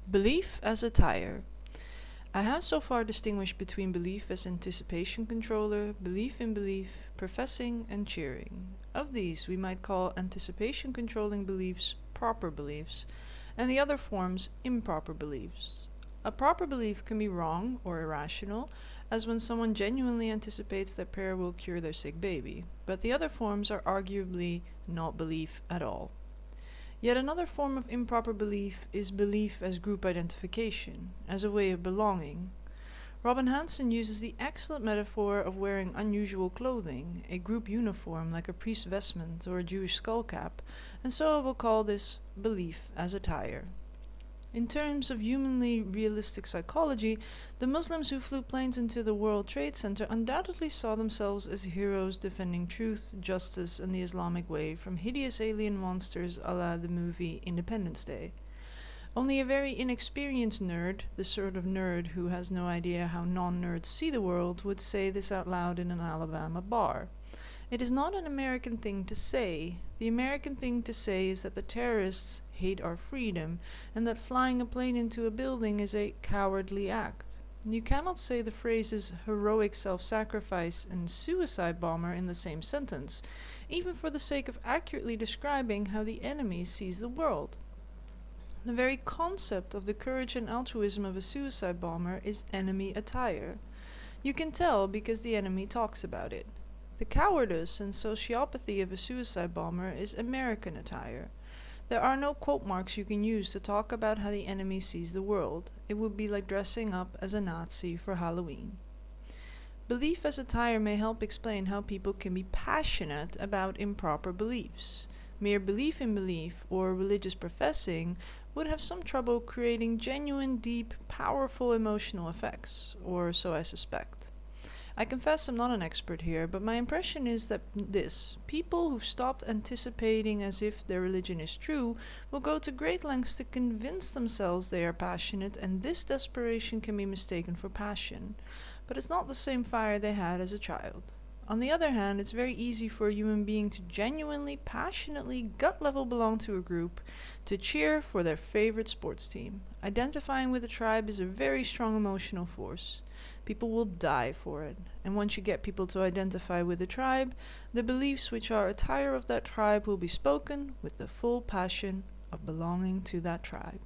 Belief as attire. I have so far distinguished between belief as anticipation controller, belief in belief, professing, and cheering. Of these, we might call anticipation controlling beliefs proper beliefs, and the other forms improper beliefs. A proper belief can be wrong or irrational, as when someone genuinely anticipates that prayer will cure their sick baby, but the other forms are arguably not belief at all. Yet another form of improper belief is belief as group identification, as a way of belonging. Robin Hanson uses the excellent metaphor of wearing unusual clothing, a group uniform like a priest's vestment or a Jewish skullcap, and so I will call this belief as attire. In terms of humanly realistic psychology, the Muslims who flew planes into the World Trade Center undoubtedly saw themselves as heroes defending truth, justice, and the Islamic way from hideous alien monsters a la the movie Independence Day. Only a very inexperienced nerd, the sort of nerd who has no idea how non-nerds see the world, would say this out loud in an Alabama bar. It is not an American thing to say. The American thing to say is that the terrorists hate our freedom, and that flying a plane into a building is a cowardly act. You cannot say the phrases heroic self-sacrifice and suicide bomber in the same sentence, even for the sake of accurately describing how the enemy sees the world. The very concept of the courage and altruism of a suicide bomber is enemy attire. You can tell because the enemy talks about it. The cowardice and sociopathy of a suicide bomber is American attire. There are no quote marks you can use to talk about how the enemy sees the world. It would be like dressing up as a Nazi for Halloween. Belief as attire may help explain how people can be passionate about improper beliefs. Mere belief in belief or religious professing would have some trouble creating genuine, deep, powerful emotional effects, or so I suspect. I confess I'm not an expert here, but my impression is that people who've stopped anticipating as if their religion is true will go to great lengths to convince themselves they are passionate, and this desperation can be mistaken for passion. But it's not the same fire they had as a child. On the other hand, it's very easy for a human being to genuinely, passionately, gut level belong to a group, to cheer for their favorite sports team. Identifying with a tribe is a very strong emotional force. People will die for it, and once you get people to identify with the tribe, the beliefs which are attire of that tribe will be spoken with the full passion of belonging to that tribe.